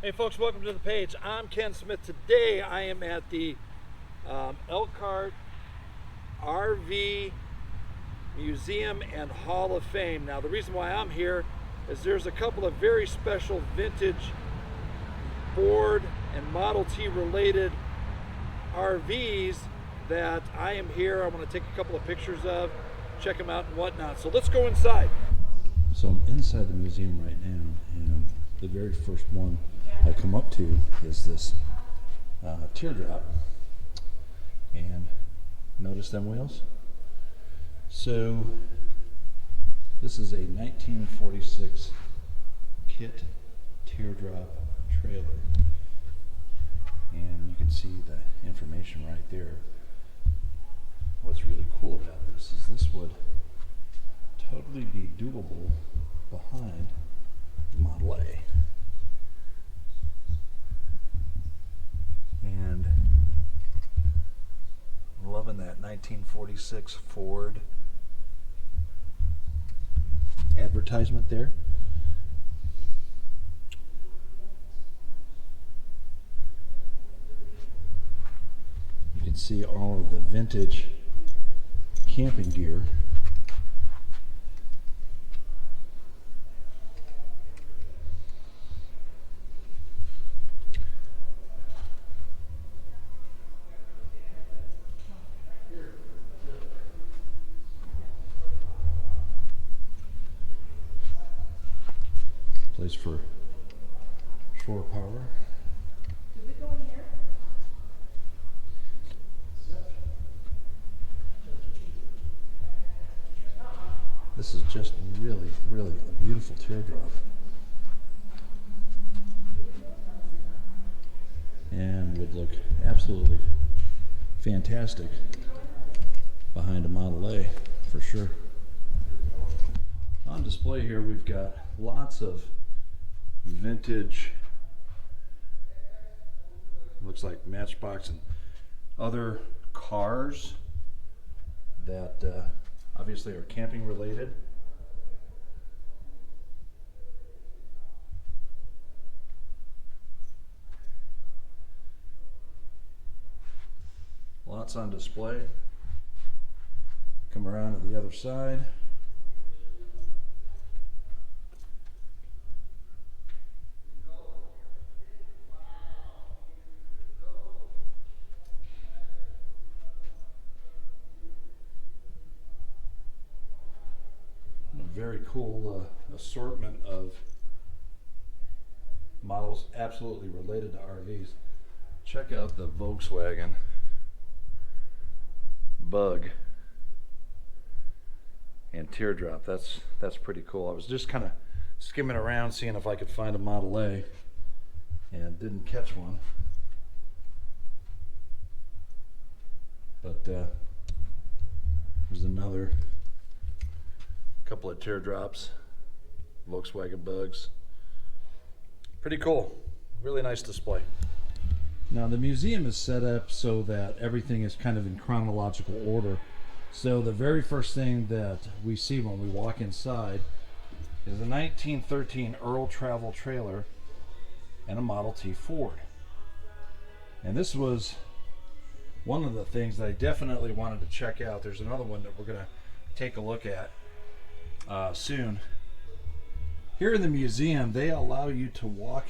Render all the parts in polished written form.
Hey folks, welcome to the page. I'm Ken Smith. Today I am at the Elkhart RV Museum and Hall of Fame. Now the reason why I'm here is there's a couple of very special vintage Ford and Model T related RVs that I am here. I want to take a couple of pictures of, check them out and whatnot. So let's go inside. So I'm inside the museum right now, and the very first one I come up to is this teardrop, and notice them wheels. So this is a 1946 kit teardrop trailer, and you can see the information right there. What's really cool about this is this would totally be doable behind the Model A. And I'm loving that 1946 Ford advertisement there. You can see all of the vintage camping gear. Place for shore power. Did we go in here? This is just really, really a beautiful teardrop. And would look absolutely fantastic behind a Model A for sure. On display here we've got lots of vintage, looks like Matchbox and other cars that obviously are camping related. Lots on display. Come around to the other side. Very cool assortment of models absolutely related to RVs. Check out the Volkswagen Bug and Teardrop. That's pretty cool. I was just kind of skimming around seeing if I could find a Model A and didn't catch one. But there's another couple of teardrops, Volkswagen Bugs. Pretty cool. Really nice display. Now the museum is set up so that everything is kind of in chronological order. So the very first thing that we see when we walk inside is a 1913 Earl Travel trailer and a Model T Ford. And this was one of the things that I definitely wanted to check out. There's another one that we're going to take a look at soon. Here in the museum, they allow you to walk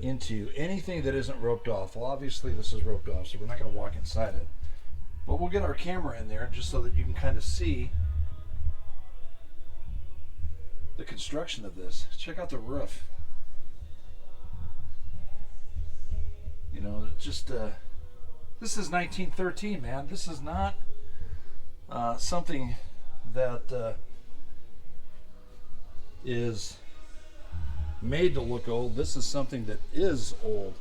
into anything that isn't roped off. Well, obviously this is roped off, so we're not going to walk inside it. But we'll get our camera in there just so that you can kind of see the construction of this. Check out the roof. You know, just this is 1913, man. This is not something that is made to look old. This is something that is old.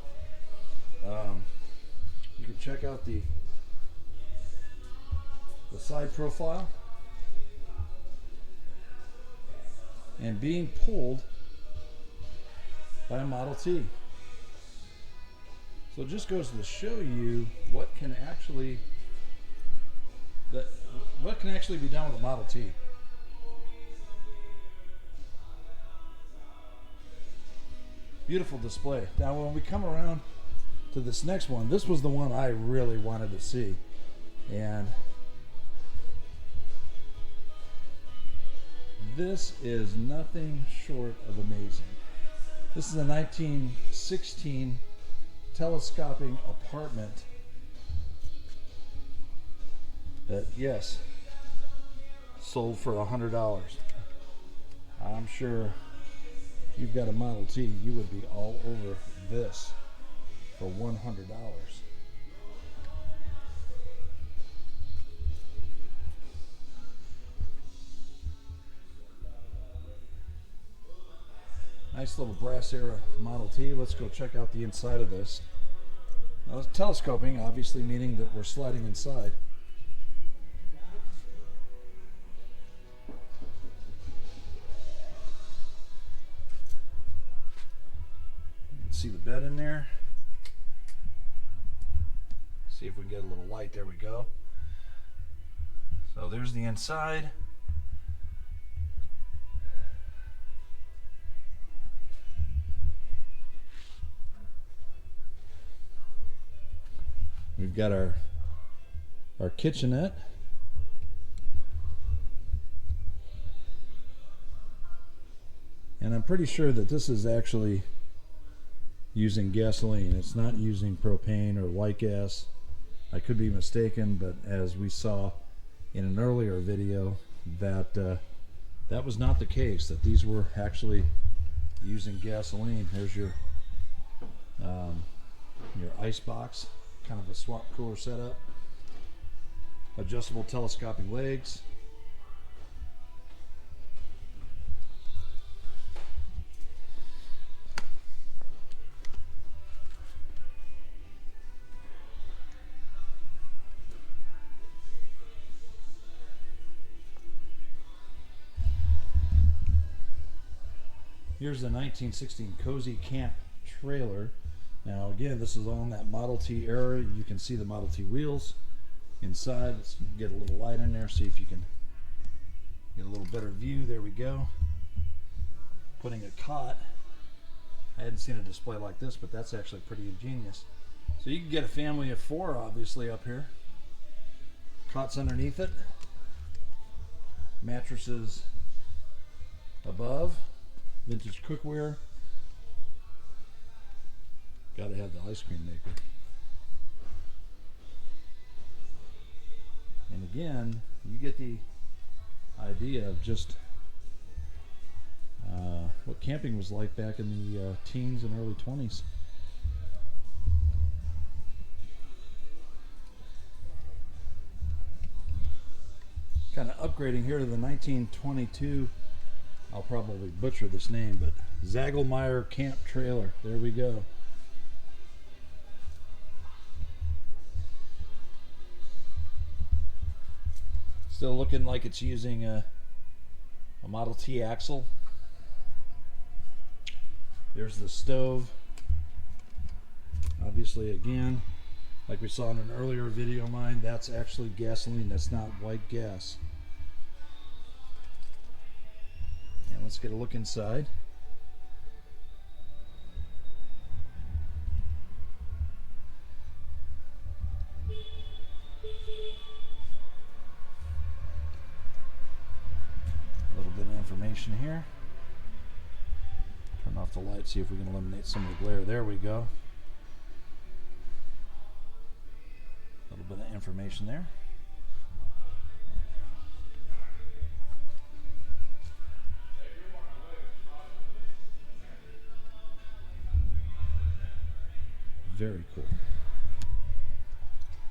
You can check out the side profile, and being pulled by a Model T. So it just goes to show you what can actually be done with a Model T. Beautiful display. Now when we come around to this next one, this was the one I really wanted to see. And this is nothing short of amazing. This is a 1916 telescoping apartment that, yes, sold for $100. I'm sure if you've got a Model T, you would be all over this for $100. Nice little brass era Model T. Let's go check out the inside of this. Now, telescoping, obviously meaning that we're sliding inside. You can see the bed in there. See if we can get a little light. There we go. So there's the inside. We've got our kitchenette. And I'm pretty sure that this is actually using gasoline. It's not using propane or white gas. I could be mistaken, but as we saw in an earlier video, that that was not the case, that these were actually using gasoline. Here's your ice box. Kind of a swap cooler setup. Adjustable telescoping legs. Here's the 1916 Cozy Camp trailer. Now again, this is on that Model T era. You can see the Model T wheels inside. Let's get a little light in there, see if you can get a little better view. There we go. Putting a cot. I hadn't seen a display like this, but that's actually pretty ingenious. So you can get a family of 4 obviously up here. Cots underneath it. Mattresses above. Vintage cookware. Gotta have the ice cream maker. And again, you get the idea of just what camping was like back in the teens and early 20s. Kind of upgrading here to the 1922, I'll probably butcher this name, but Zagelmeyer Camp Trailer. There we go. Still looking like it's using a Model T axle. There's the stove. Obviously, again, like we saw in an earlier video of mine, that's actually gasoline. That's not white gas. And let's get a look inside. Information here. Turn off the light, see if we can eliminate some of the glare. There we go. A little bit of information there. Very cool.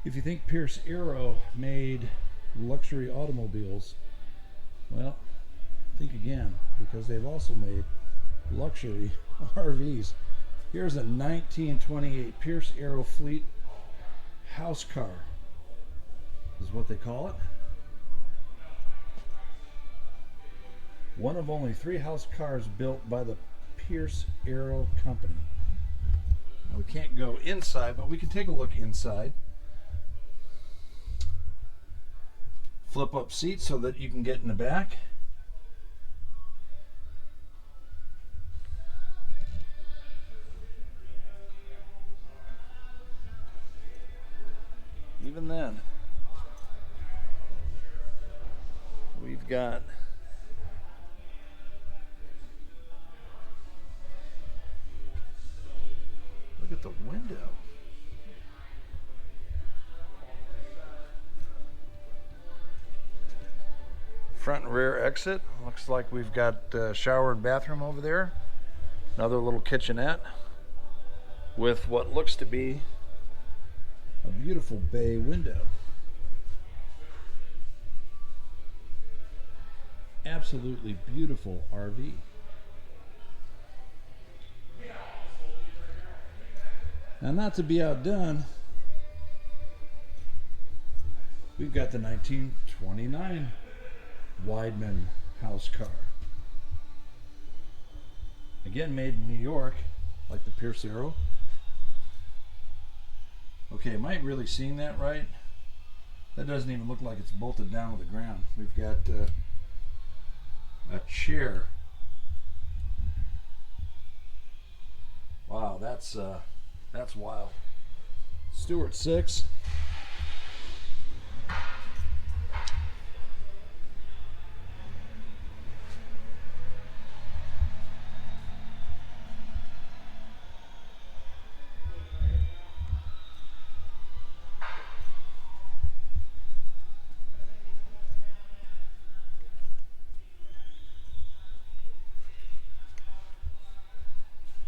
If you think Pierce Arrow made luxury automobiles, well, think again, because they've also made luxury RVs. Here's a 1928 Pierce Arrow Fleet house car, is what they call it. One of only 3 house cars built by the Pierce Arrow Company. Now, we can't go inside, but we can take a look inside. Flip up seats so that you can get in the back. got look at the window. Front and rear exit. Looks like we've got shower and bathroom over there. Another little kitchenette with what looks to be a beautiful bay window. Absolutely beautiful RV. Now, not to be outdone, we've got the 1929 Wildman house car. Again, made in New York, like the Serro. Okay, am I really seeing that right? That doesn't even look like it's bolted down to the ground. We've got a chair. Wow, that's wild. Stewart 6.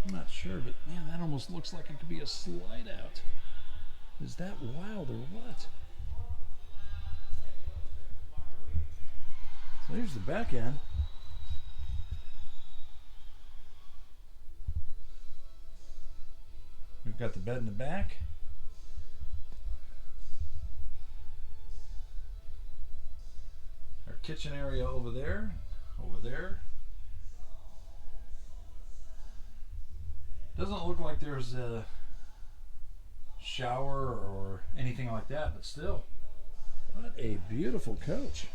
I'm not sure, but man, that almost looks like it could be a slide out. Is that wild or what? So here's the back end. We've got the bed in the back. Our kitchen area over there, Doesn't look like there's a shower or anything like that, but still, what a beautiful coach.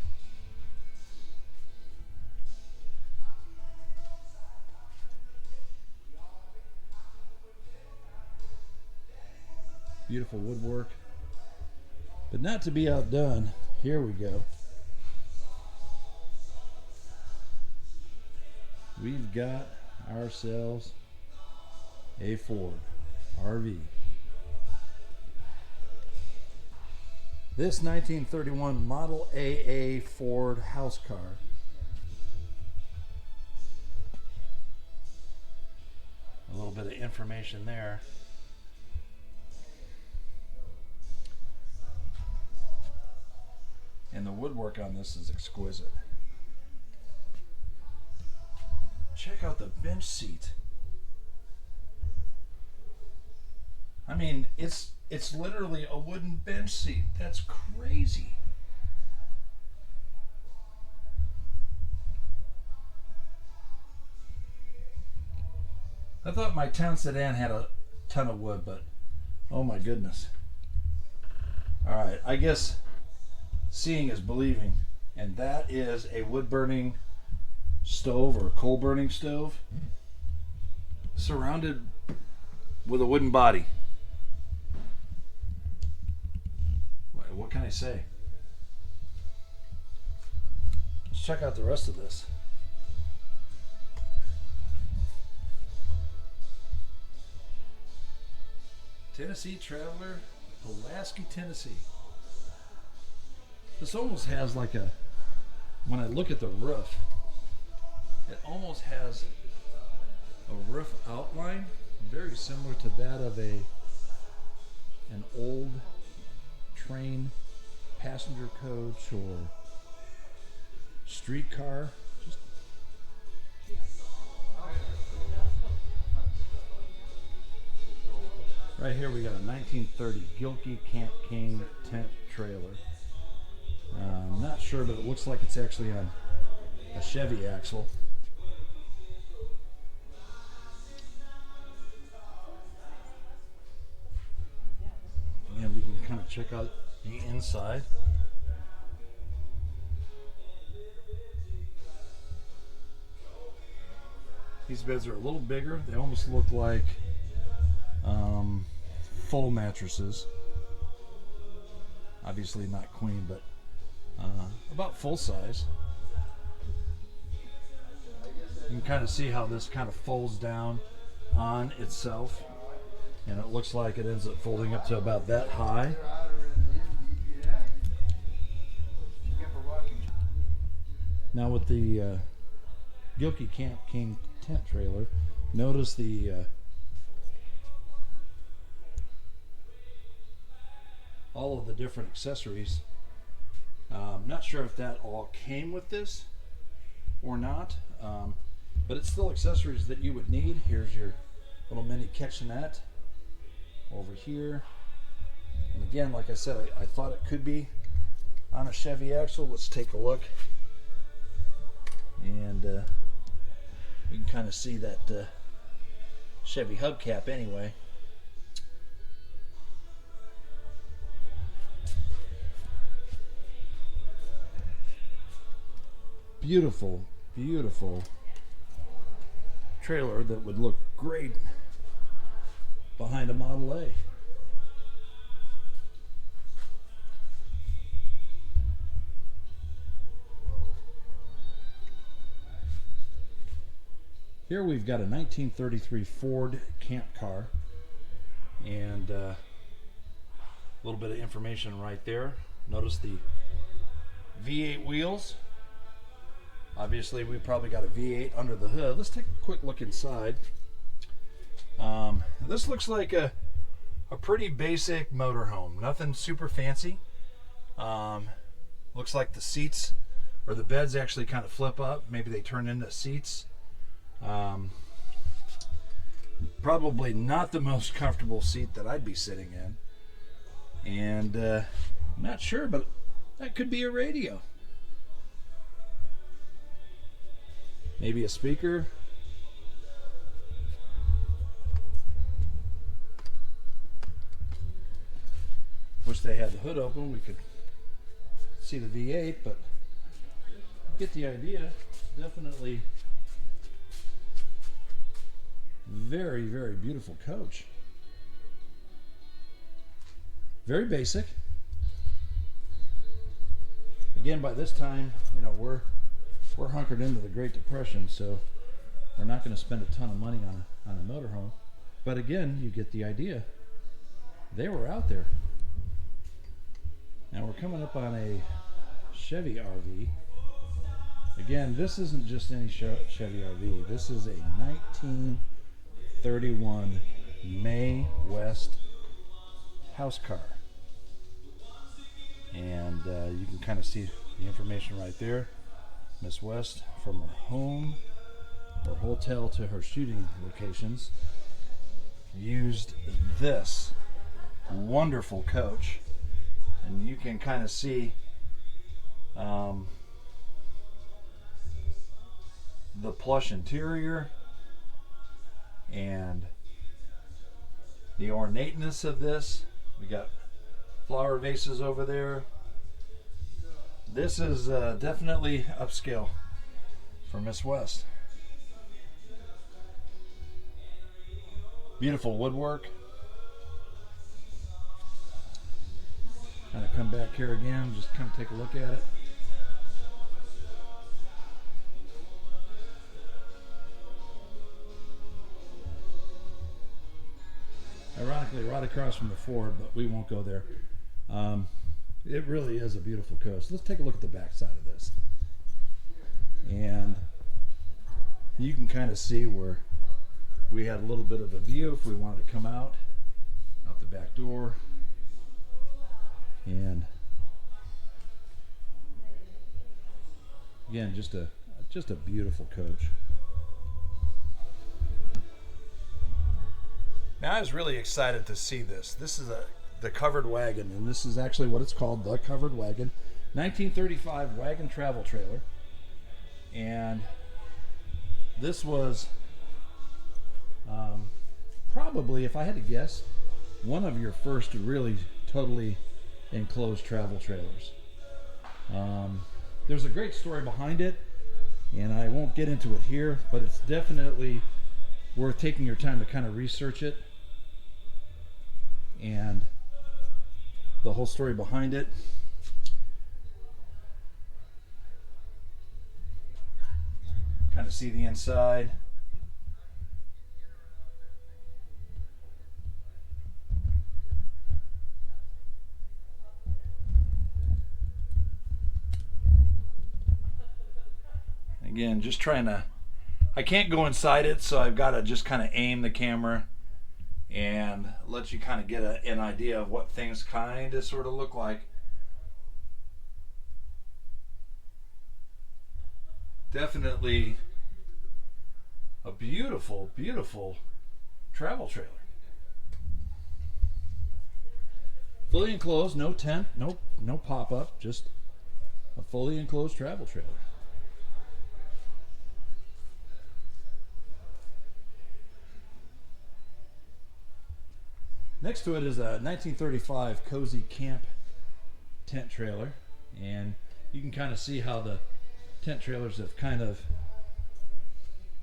Beautiful woodwork, but not to be outdone, here we go. We've got ourselves a Ford RV. This 1931 Model AA Ford house car a little bit of information there. And the woodwork on this is exquisite. Check out the bench seat. I mean, it's literally a wooden bench seat. That's crazy. I thought my Town Sedan had a ton of wood, but oh my goodness. All right, I guess seeing is believing, and that is a wood burning stove or coal burning stove surrounded with a wooden body. What can I say? Let's check out the rest of this. Tennessee Traveler, Pulaski, Tennessee. This almost has like a, when I look at the roof, it almost has a roof outline very similar to that of an old train, passenger coach, or streetcar. Right here we got a 1930 Gilkey Camp King tent trailer. I'm not sure, but it looks like it's actually on a Chevy axle. And we can kind of check out the inside. These beds are a little bigger. They almost look like full mattresses. Obviously not queen, but about full size. You can kind of see how this kind of folds down on itself, and it looks like it ends up folding up to about that high. Now with the Gilkey Camp King tent trailer, notice the all of the different accessories. Not sure if that all came with this or not, but it's still accessories that you would need. Here's your little mini kitchenette over here, and again, like I said, I thought it could be on a Chevy axle. Let's take a look, and you can kind of see that Chevy hubcap anyway. Beautiful, beautiful trailer that would look great behind a Model A. Here we've got a 1933 Ford camp car, and a little bit of information right there. Notice the V8 wheels. Obviously, we probably got a V8 under the hood. Let's take a quick look inside. This looks like a pretty basic motorhome. Nothing super fancy. Looks like the seats or the beds actually kind of flip up. Maybe they turn into seats. Probably not the most comfortable seat that I'd be sitting in. And I'm not sure, but that could be a radio. Maybe a speaker. Wish they had the hood open. We could see the V8, but get the idea. Definitely very, very beautiful coach. Very basic. Again, by this time, you know, we're hunkered into the Great Depression, so we're not going to spend a ton of money on a motorhome. But again, you get the idea. They were out there. Now we're coming up on a Chevy RV. Again, this isn't just any Chevy RV. This is a 1931 Mae West House Car. And you can kind of see the information right there. Miss West, from her home or hotel to her shooting locations, used this wonderful coach, and you can kind of see the plush interior and the ornateness of this. We got flower vases over there. This is definitely upscale for Miss West. Beautiful woodwork. Kind of come back here again, just kind of take a look at it. Ironically, right across from the Ford, but we won't go there. It really is a beautiful coach. Let's take a look at the back side of this. And you can kind of see where we had a little bit of a view if we wanted to come out the back door. And again, just a beautiful coach. Now I was really excited to see this. This is the covered wagon, and this is actually what it's called, the covered wagon. 1935 wagon travel trailer. And this was probably, if I had to guess, one of your first really totally enclosed travel trailers. There's a great story behind it, and I won't get into it here, but it's definitely worth taking your time to kind of research it and the whole story behind it. Kind kind of see the inside. Again, just trying to, I can't go inside it, so I've got to just kind of aim the camera and let you kind of get an idea of what things kind of sort of look like. Definitely a beautiful, beautiful travel trailer. Fully enclosed, no tent, no pop-up, just a fully enclosed travel trailer. Next to it is a 1935 Cozy Camp tent trailer, and you can kind of see how the tent trailers have kind of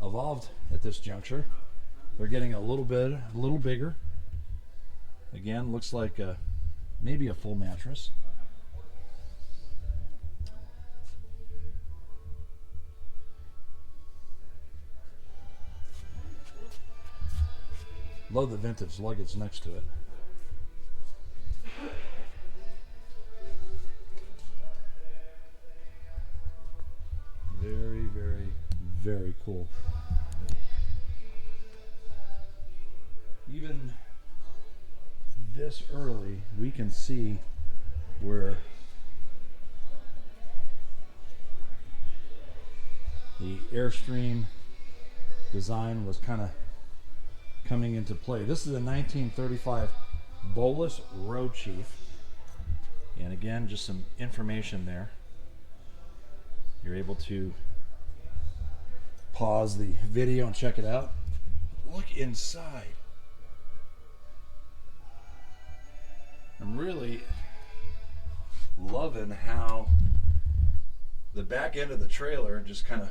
evolved at this juncture. They're getting a little bigger. Again, looks like maybe a full mattress. Love the vintage luggage next to it. Very, very, very cool. Even this early, we can see where the Airstream design was kind of coming into play. This is a 1935 Bolus Road Chief, and again, just some information there. You're able to pause the video and check it out. Look inside. I'm really loving how the back end of the trailer just kind of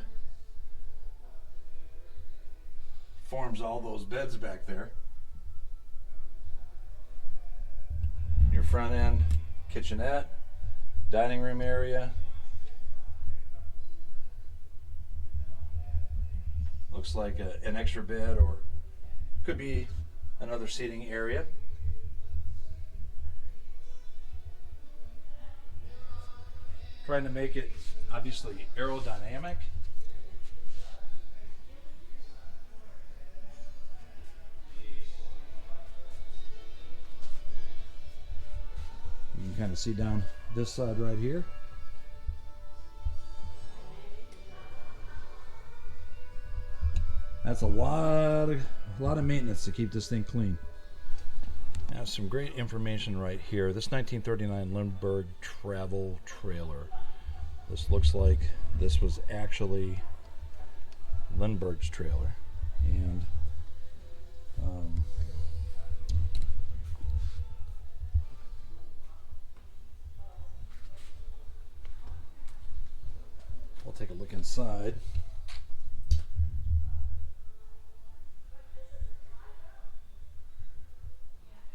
forms all those beds back there. Your front end, kitchenette, dining room area. Looks like an extra bed, or could be another seating area. Trying to make it obviously aerodynamic. You can kind of see down this side right here. That's a lot of maintenance to keep this thing clean. Now, some great information right here. This 1939 Lindberg travel trailer. This looks like this was actually Lindberg's trailer, and I'll take a look inside.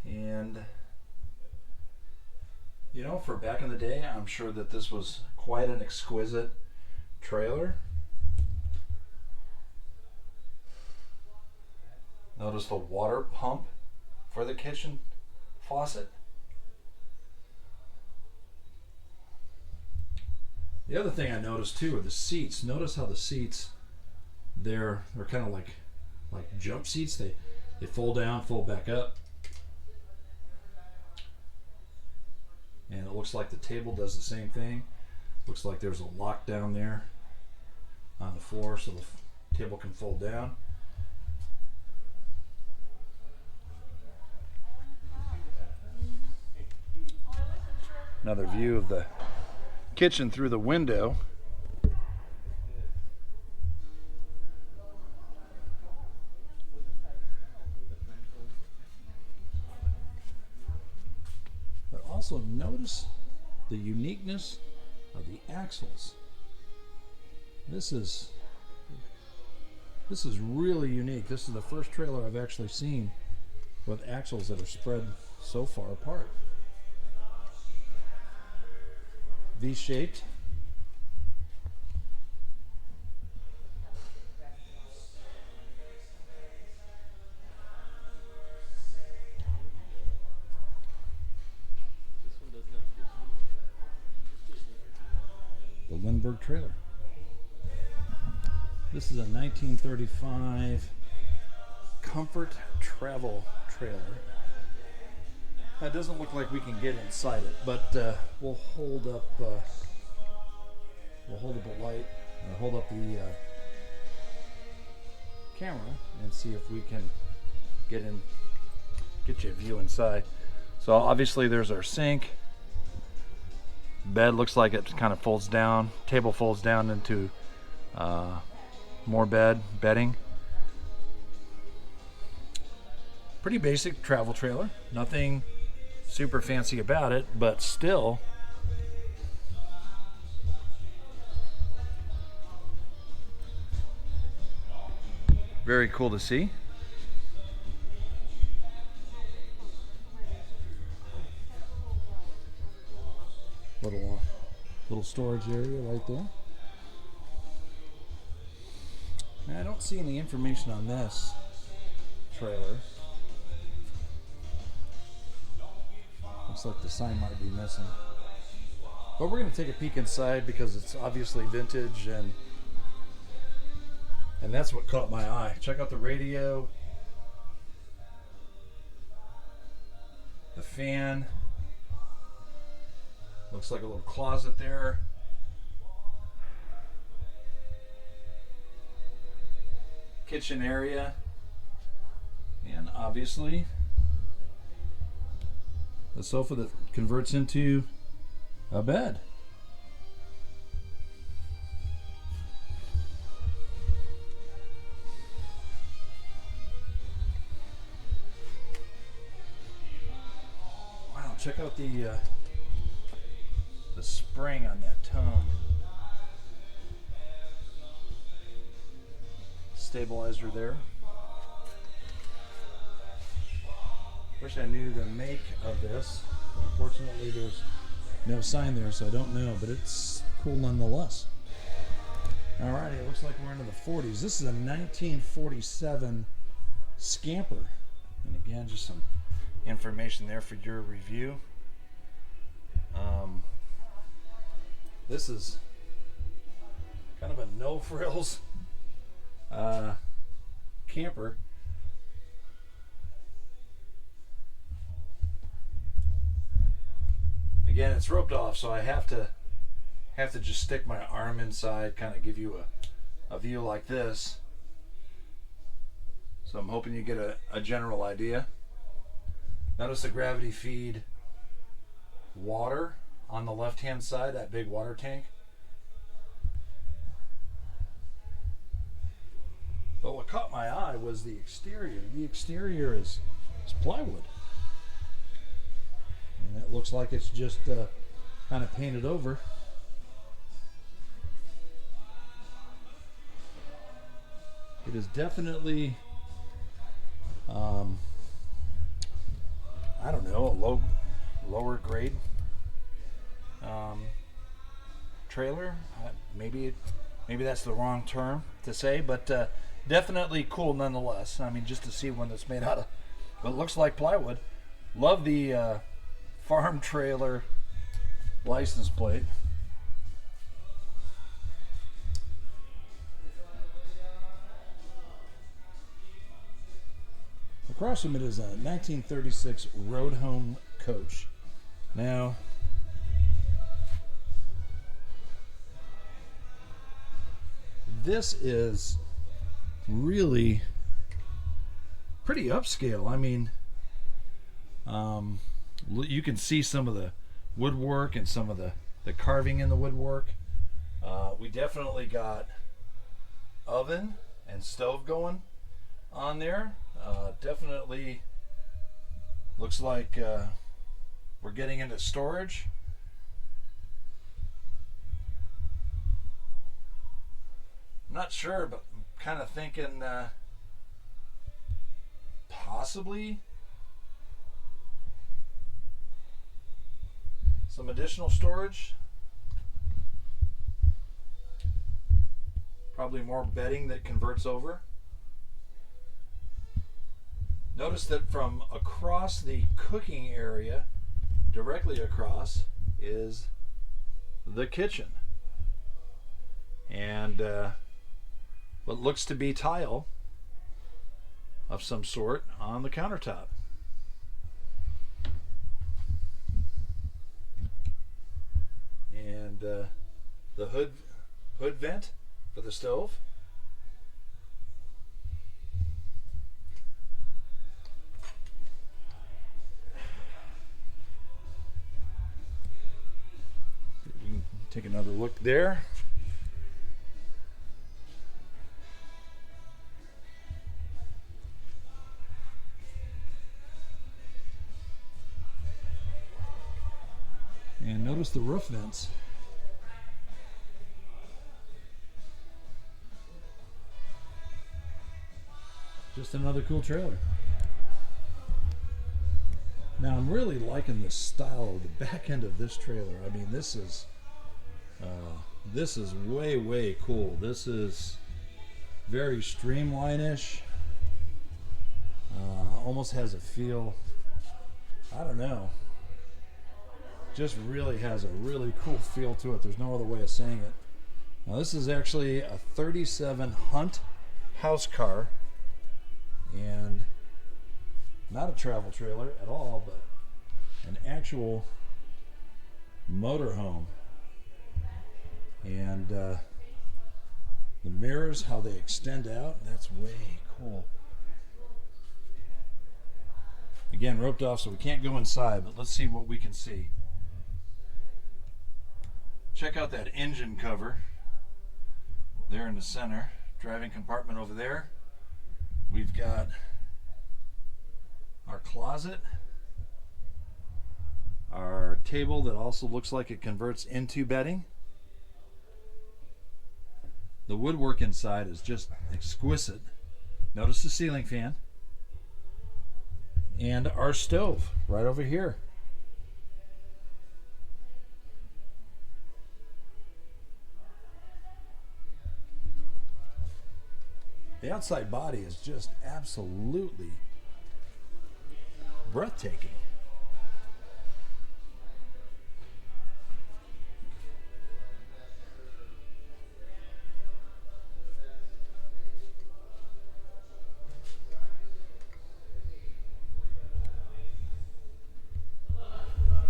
And you know, for back in the day, I'm sure that this was quite an exquisite trailer. Notice the water pump for the kitchen faucet. The other thing I noticed too are the seats. Notice how the seats, they're kind of like jump seats. They fold down, fold back up. And it looks like the table does the same thing. Looks like there's a lock down there on the floor so the table can fold down. Another view of the kitchen through the window. But also notice the uniqueness of the axles. This is really unique. This is the first trailer I've actually seen with axles that are spread so far apart. V-shaped. Lindberg trailer. This is a 1935 Comfort Travel trailer. It doesn't look like we can get inside it, but we'll hold up a light, hold up the camera and see if we can get you a view inside. So obviously there's our sink. Bed looks like it kind of folds down. Table folds down into more bedding. Pretty basic travel trailer. Nothing super fancy about it, but still very cool to see. Little storage area right there. Now, I don't see any information on this trailer. Looks like the sign might be missing. But we're going to take a peek inside because it's obviously vintage, and that's what caught my eye. Check out the radio, the fan. Looks like a little closet there. Kitchen area. And obviously the sofa that converts into a bed. Wow, check out the spring on that tongue. Stabilizer there. Wish I knew the make of this. Unfortunately, there's no sign there, so I don't know, but it's cool nonetheless. Alrighty, it looks like we're into the 40s. This is a 1947 Scamper. And again, just some information there for your review. This is kind of a no-frills camper. Again, it's roped off, so I have to just stick my arm inside, kind of give you a view like this. So I'm hoping you get a general idea. Notice the gravity feed water on the left-hand side, that big water tank. But what caught my eye was the exterior. The exterior is plywood. And it looks like it's just kind of painted over. It is definitely, I don't know, a lower grade trailer. Maybe that's the wrong term to say, but definitely cool nonetheless. I mean, just to see one that's made out of what looks like plywood. Love the farm trailer license plate. Across from it is a 1936 road home coach. Now, this is really pretty upscale. I mean, you can see some of the woodwork and some of the carving in the woodwork. We definitely got oven and stove going on there. Definitely looks like we're getting into storage. I'm not sure, but I'm kind of thinking possibly some additional storage. Probably more bedding that converts over. Notice that from across the cooking area, directly across, is the kitchen. and what looks to be tile of some sort on the countertop. And the hood vent for the stove. We can take another look there. And notice the roof vents. Just another cool trailer. Now I'm really liking the style of the back end of this trailer. I mean, this is way cool. This is very streamline-ish. Almost has a feel, I don't know, just really has a really cool feel to it. There's no other way of saying it. Now this is actually a 37 Hunt house car, and not a travel trailer at all, but an actual motorhome. And the mirrors, how they extend out, that's way cool. Again, roped off, so we can't go inside, but let's see what we can see. Check out that engine cover there in the center. Driving compartment over there. We've got our closet, our table that also looks like it converts into bedding. The woodwork inside is just exquisite. Notice the ceiling fan. And our stove right over here. The outside body is just absolutely breathtaking.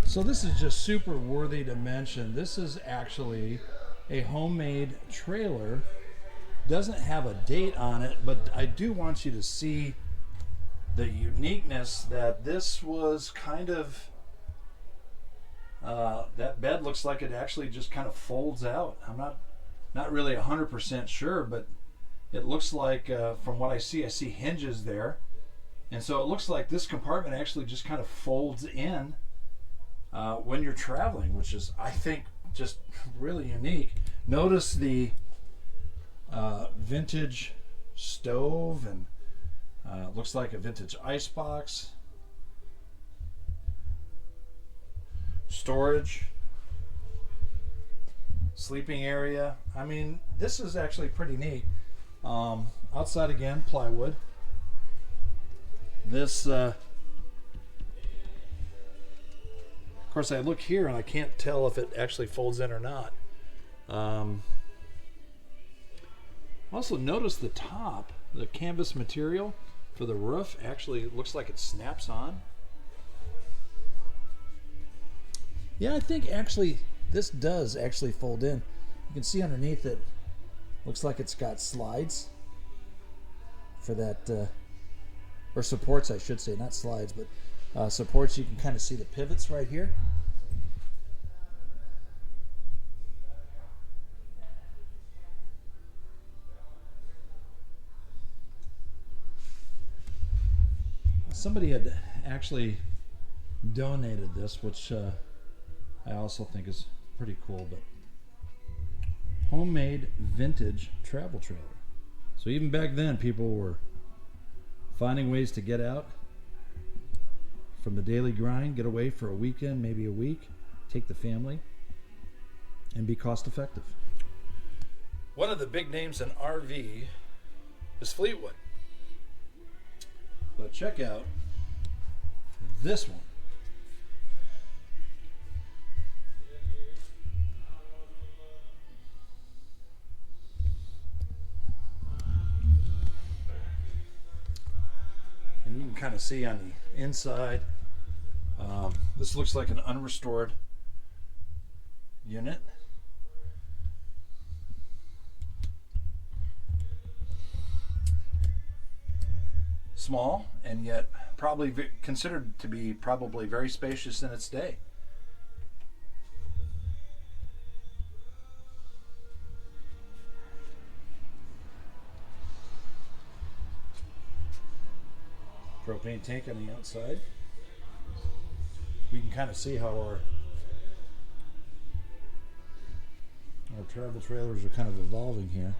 So this is just super worthy to mention. This is actually a homemade trailer. Doesn't have a date on it, but I do want you to see the uniqueness that this was kind of, that bed looks like it actually just kind of folds out. I'm not really 100% sure, but it looks like from what I see hinges there. And so it looks like this compartment actually just kind of folds in when you're traveling, which is, I think, just really unique. Notice the vintage stove, and looks like a vintage icebox. Storage, sleeping area. I mean, this is actually pretty neat. Outside again, plywood. This, of course, I look here and I can't tell if it actually folds in or not. Also notice the top, the canvas material for the roof actually looks like it snaps on. Yeah, I think actually this does actually fold in. You can see underneath it, looks like it's got slides for that, or supports I should say, not slides, but supports. You can kind of see the pivots right here. Somebody had actually donated this, which I also think is pretty cool, but homemade vintage travel trailer. So even back then, people were finding ways to get out from the daily grind, get away for a weekend, maybe a week, take the family, and be cost effective. One of the big names in RV is Fleetwood. But check out this one. kind of see on the inside. This looks like an unrestored unit. Small, and yet probably considered to be probably very spacious in its day. Propane tank on the outside. We can kind of see how our travel trailers are kind of evolving here.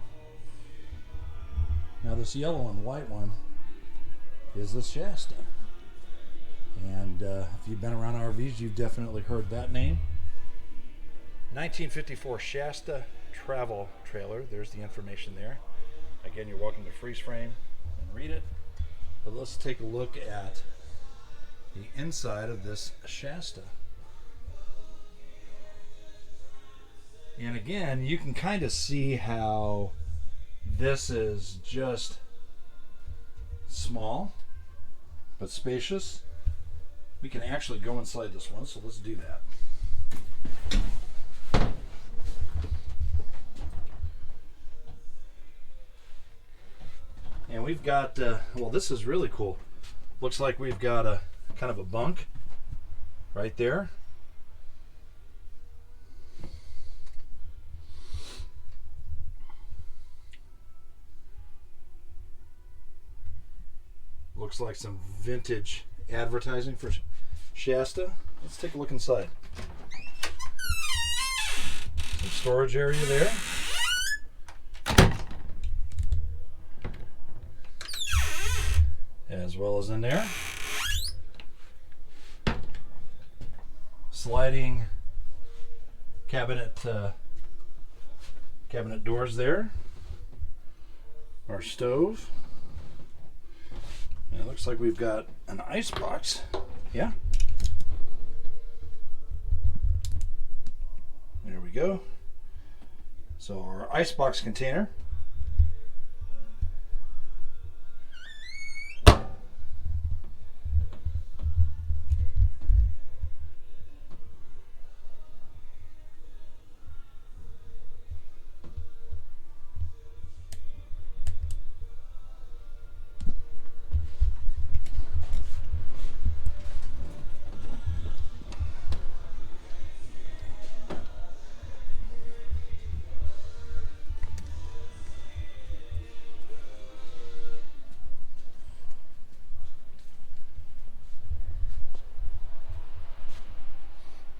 Now this yellow and white one is the Shasta. And if you've been around RVs, you've definitely heard that name. 1954 Shasta travel trailer. There's the information there. Again, you're welcome to freeze frame and read it. But let's take a look at the inside of this Shasta. And again, you can kind of see how this is just small but spacious. We can actually go inside this one, so let's do that. And we've got, well, this is really cool. Looks like we've got a kind of a bunk right there. Looks like some vintage advertising for Shasta. Let's take a look inside. Some storage area there. As well as in there. Sliding cabinet doors there. Our stove. And it looks like we've got an ice box. Yeah. There we go. So our ice box container.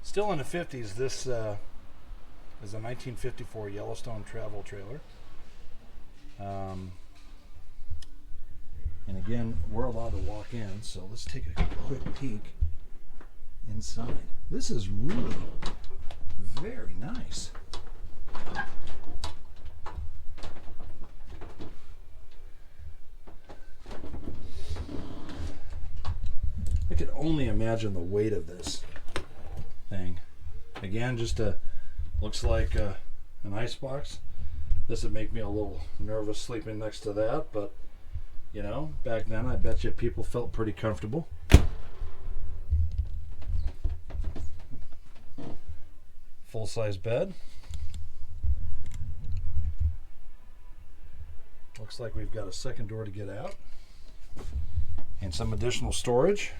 Still in the 50s, this is a 1954 Yellowstone travel trailer. And again, we're allowed to walk in, so let's take a quick peek inside. This is really very nice. I could only imagine the weight of this thing. Again, just looks like an ice box. This would make me a little nervous sleeping next to that, but you know, back then I bet you people felt pretty comfortable. Full-size bed. Looks like we've got a second door to get out and some additional storage.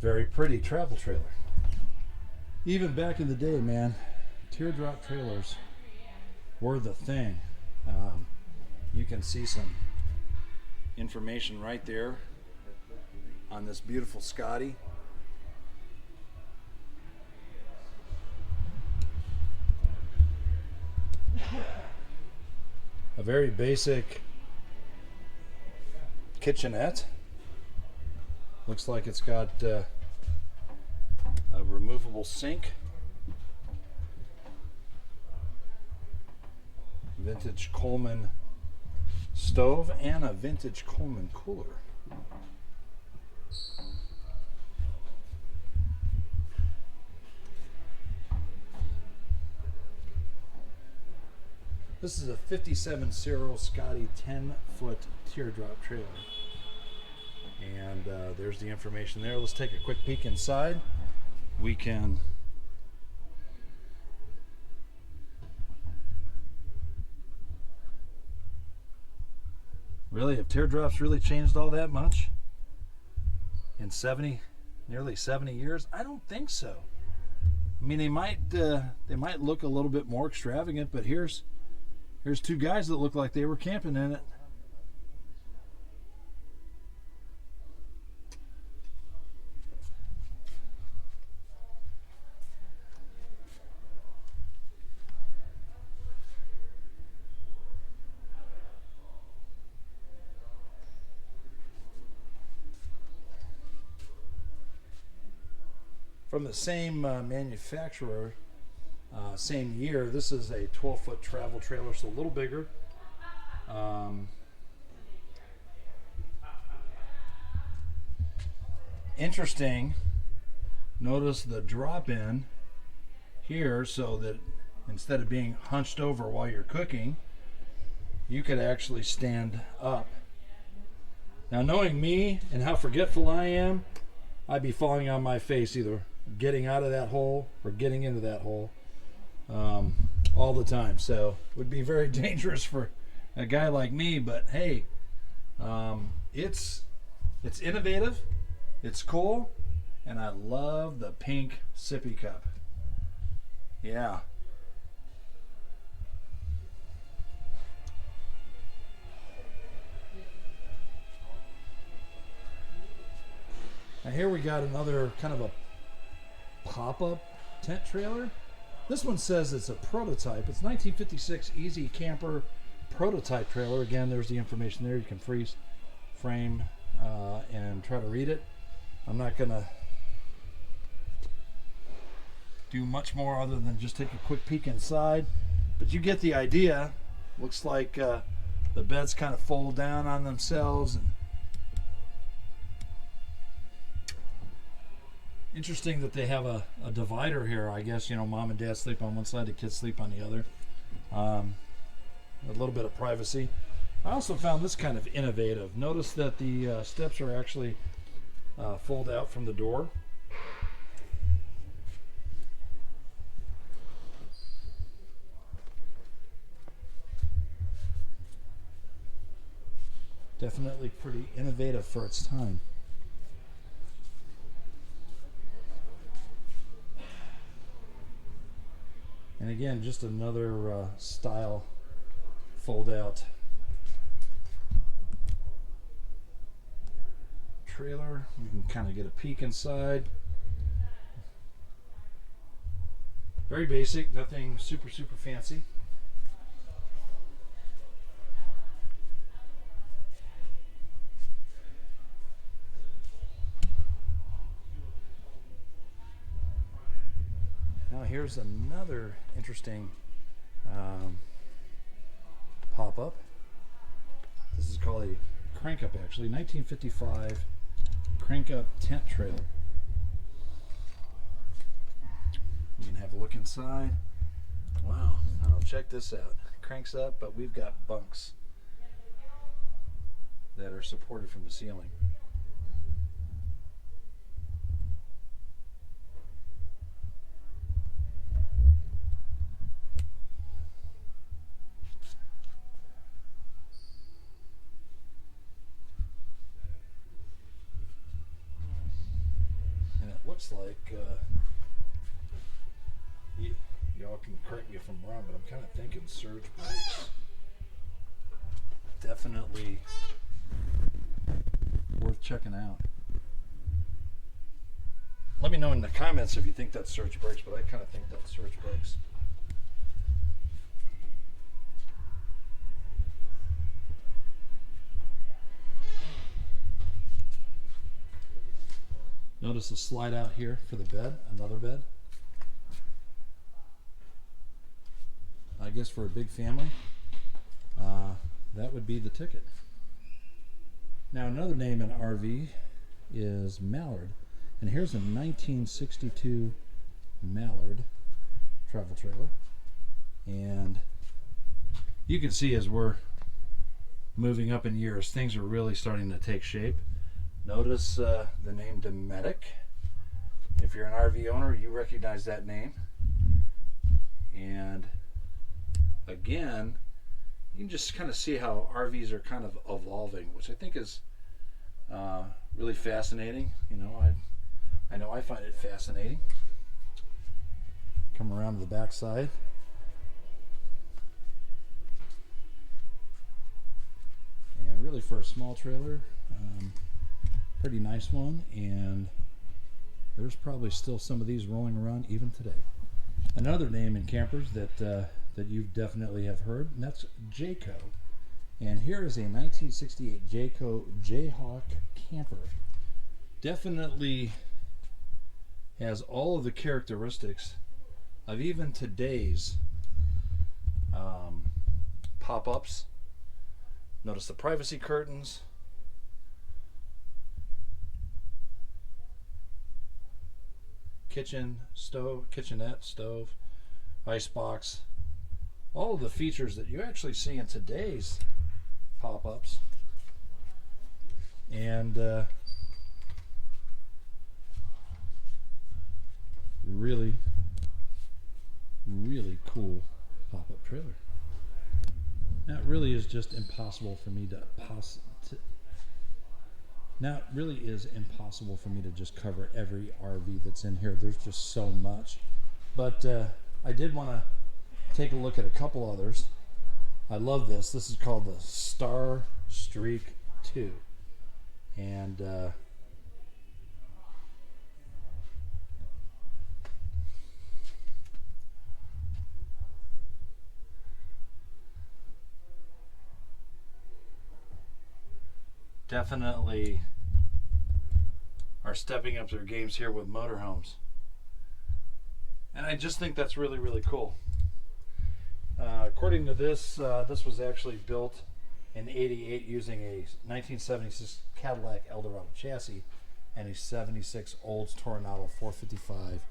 Very pretty travel trailer. Even back in the day, man, teardrop trailers were the thing. You can see some information right there on this beautiful Scotty. A very basic kitchenette. Looks like it's got a removable sink, vintage Coleman stove, and a vintage Coleman cooler. This is a 57 Serro Scotty 10-foot teardrop trailer. And there's the information there. Let's take a quick peek inside. We can really, have teardrops really changed all that much in nearly 70 years? I don't think so. I mean, they might look a little bit more extravagant, but here's two guys that look like they were camping in it. From the same manufacturer, same year, this is a 12-foot travel trailer, so a little bigger. Interesting, notice the drop-in here, so that instead of being hunched over while you're cooking, you could actually stand up. Now, knowing me and how forgetful I am, I'd be falling on my face either getting out of that hole or getting into that hole all the time. So it would be very dangerous for a guy like me, but hey, it's innovative, it's cool, and I love the pink sippy cup. Yeah. Now here we got another kind of a pop-up tent trailer. This one says it's a prototype. It's 1956 Easy Camper prototype trailer. Again, there's the information there. You can freeze frame and try to read it. I'm not gonna do much more other than just take a quick peek inside, but you get the idea. Looks like the beds kind of fold down on themselves, and interesting that they have a divider here. I guess, you know, mom and dad sleep on one side, the kids sleep on the other. A little bit of privacy. I also found this kind of innovative. Notice that the steps are actually fold out from the door. Definitely pretty innovative for its time. And again, just another style fold out trailer. You can kind of get a peek inside. Very basic, nothing super fancy. Now here's another interesting pop-up. This is called a crank-up, actually. 1955 crank-up tent trailer. You can have a look inside. Wow, now check this out. It cranks up, but we've got bunks that are supported from the ceiling. Looks like y'all can correct me if I'm wrong, but I'm kind of thinking surge brakes. Definitely worth checking out. Let me know in the comments if you think that's surge brakes, but I kind of think that's surge brakes. Notice the slide out here for the bed, another bed. I guess for a big family, that would be the ticket. Now another name in RV is Mallard. And here's a 1962 Mallard travel trailer. And you can see as we're moving up in years, things are really starting to take shape. Notice the name Dometic. If you're an RV owner, you recognize that name. And again, you can just kind of see how RVs are kind of evolving, which I think is really fascinating. You know, I know I find it fascinating. Come around to the back side. And really, for a small trailer, pretty nice one. And there's probably still some of these rolling around even today. Another name in campers that that you definitely have heard, and that's Jayco. And here is a 1968 Jayco Jayhawk camper. Definitely has all of the characteristics of even today's pop-ups. Notice the privacy curtains. Kitchen, stove, kitchenette, stove, icebox. All of the features that you actually see in today's pop-ups. And really cool pop-up trailer. Now it really is just impossible for me to now it really is impossible for me to just cover every RV that's in here. There's just so much. But I did want to take a look at a couple others. I love this. This is called the Star Streak 2. And definitely are stepping up their games here with motorhomes. And I just think that's really, really cool. According to this, this was actually built in '88 using a 1976 Cadillac Eldorado chassis and a 76 Olds Toronado 455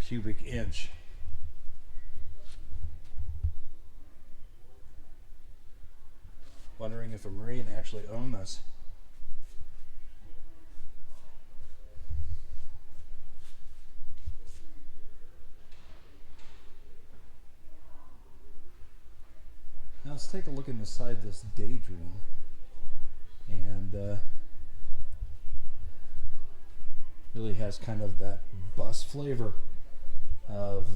cubic inch. Wondering if a Marine actually owned this. Now let's take a look inside this Daydream, and really has kind of that bus flavor of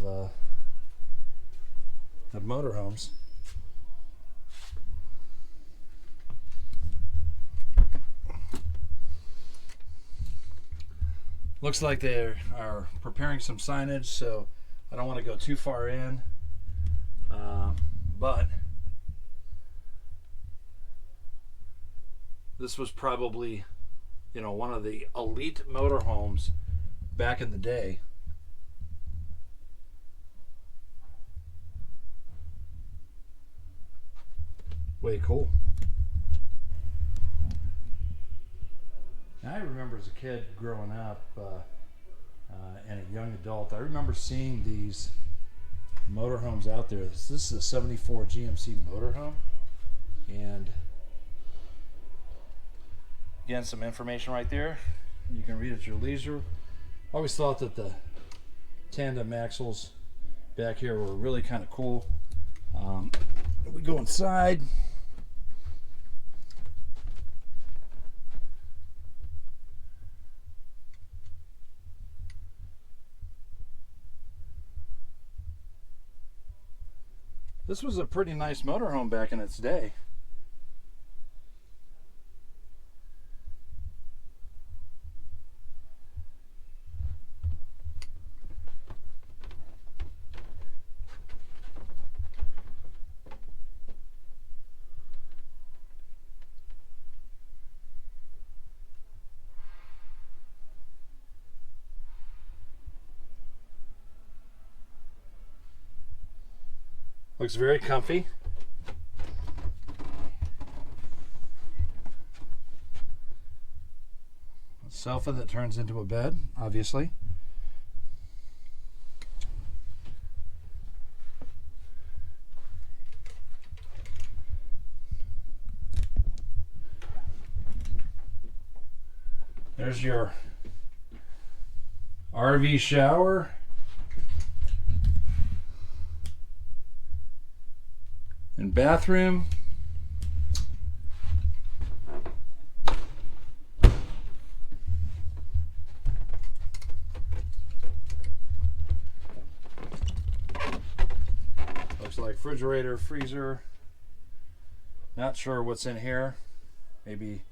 motorhomes. Looks like they are preparing some signage, so I don't want to go too far in, but this was probably, you know, one of the elite motorhomes back in the day. Way cool. Now, I remember as a kid growing up and a young adult, I remember seeing these motorhomes out there. This is a 74 GMC motorhome, and again, some information right there. You can read at your leisure. I always thought that the tandem axles back here were really kind of cool. We go inside. This was a pretty nice motorhome back in its day. Looks very comfy. A sofa that turns into a bed, obviously. There's your RV shower. And bathroom. Looks like refrigerator, freezer. Not sure what's in here. Maybe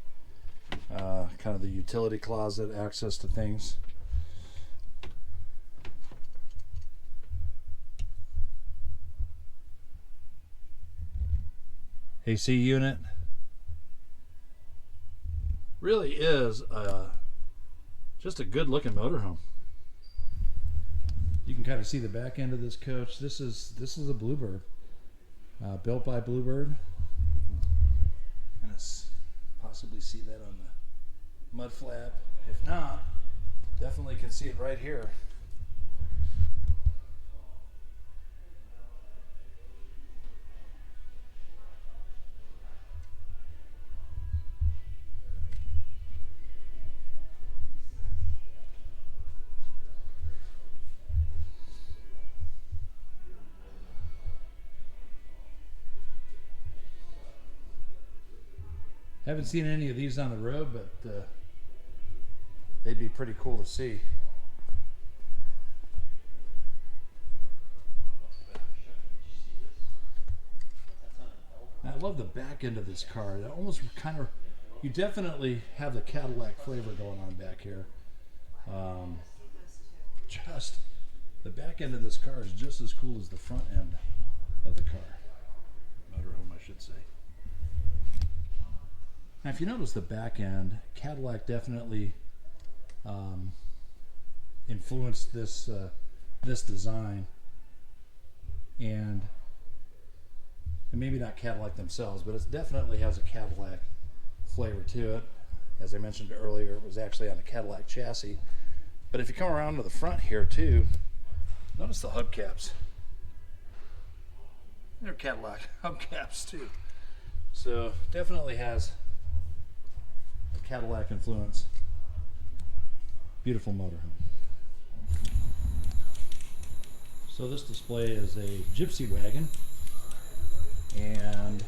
kind of the utility closet, access to things. AC unit. Really is just a good looking motorhome. You can kind of see the back end of this coach. This is a Bluebird, built by Bluebird. You can kind of possibly see that on the mud flap. If not, definitely can see it right here. Haven't seen any of these on the road, but they'd be pretty cool to see. I love the back end of this car. That almost kind of, you definitely have the Cadillac flavor going on back here. Just the back end of this car is just as cool as the front end of the car. Motorhome, I should say. Now, if you notice the back end, Cadillac definitely influenced this this design, and maybe not Cadillac themselves, but it definitely has a Cadillac flavor to it. As I mentioned earlier, it was actually on a Cadillac chassis. But if you come around to the front here too, notice the hubcaps. They're Cadillac hubcaps too. So definitely has a Cadillac influence. Beautiful motorhome. So this display is a Gypsy Wagon, and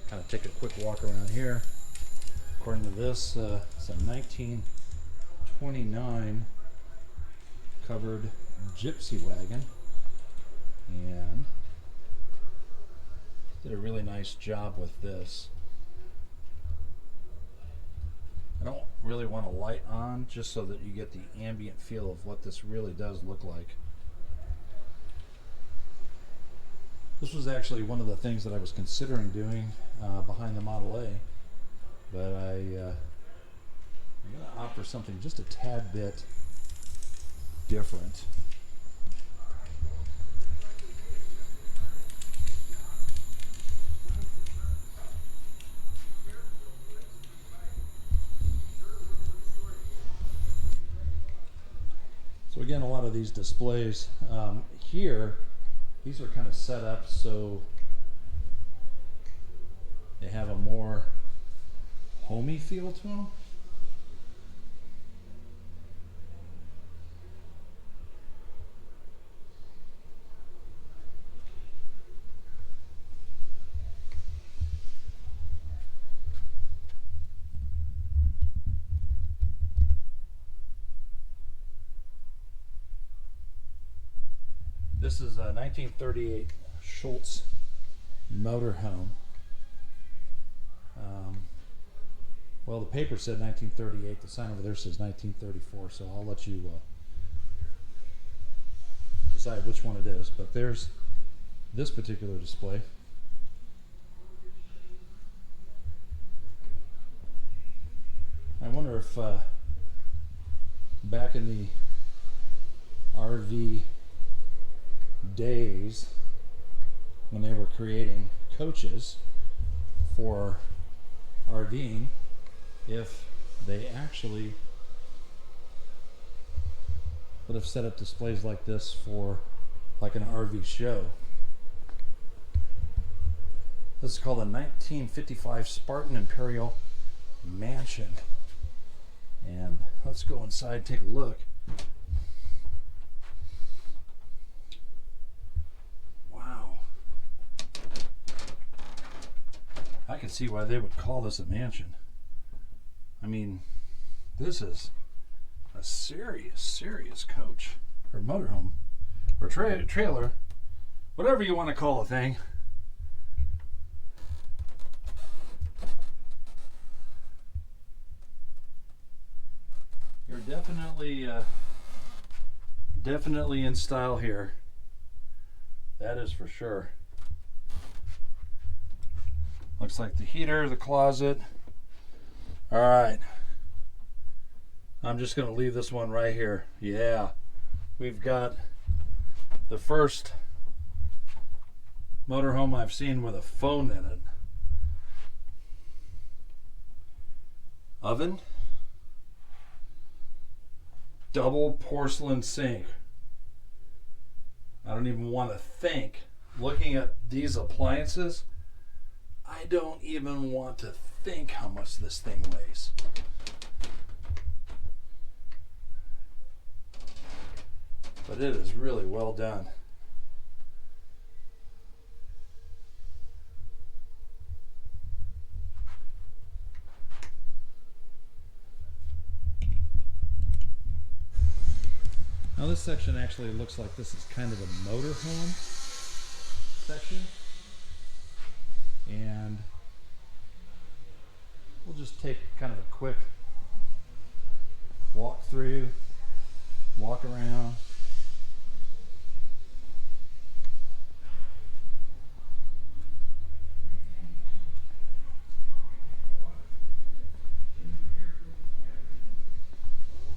kind of take a quick walk around here. According to this, it's a 1929 covered Gypsy Wagon, and did a really nice job with this. I don't really want a light on, just so that you get the ambient feel of what this really does look like. This was actually one of the things that I was considering doing behind the Model A, but I'm going to opt for something just a tad bit different. So again, a lot of these displays here, these are kind of set up so they have a more homey feel to them. This is a 1938 Schultz Motorhome. Well, the paper said 1938. The sign over there says 1934. So I'll let you decide which one it is. But there's this particular display. I wonder if back in the RV days, when they were creating coaches for RVing, if they actually would have set up displays like this for like an RV show. This is called a 1955 Spartan Imperial Mansion, And let's go inside, take a look. Wow. I can see why they would call this a mansion. I mean, this is a serious coach or motorhome or trailer, whatever you want to call a thing. You're definitely in style here. That is for sure. Looks like the heater, the closet. All right. I'm just going to leave this one right here. Yeah. We've got the first motorhome I've seen with a phone in it. Oven. Double porcelain sink. I don't even want to think. Looking at these appliances, I don't even want to think how much this thing weighs. But it is really well done. Now this section actually looks like this is kind of a motorhome section. And we'll just take kind of a quick walk through, walk around.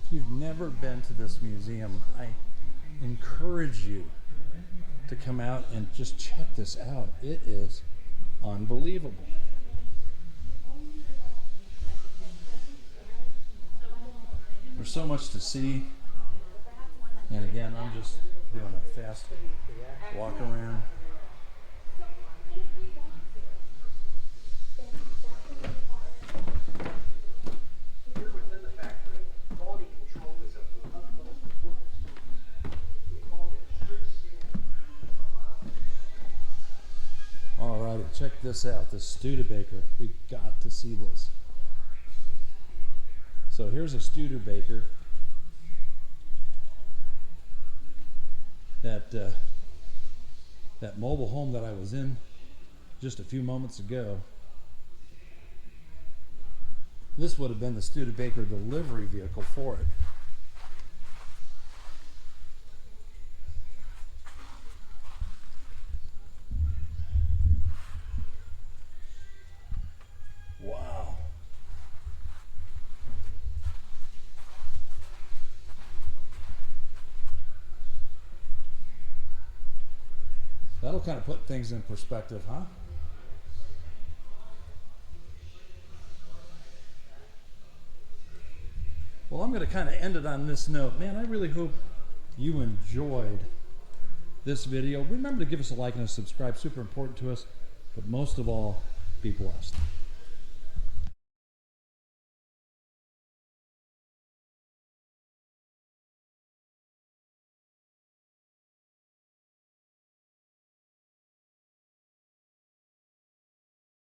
If you've never been to this museum, I encourage you to come out and just check this out. It is unbelievable. There's so much to see. And again, I'm just doing a fast walk around. Check this out, this Studebaker. We got to see this. So here's a Studebaker that mobile home that I was in just a few moments ago. This would have been the Studebaker delivery vehicle for it. That'll kind of put things in perspective, huh? Well, I'm going to kind of end it on this note. Man, I really hope you enjoyed this video. Remember to give us a like and a subscribe. Super important to us. But most of all, be blessed.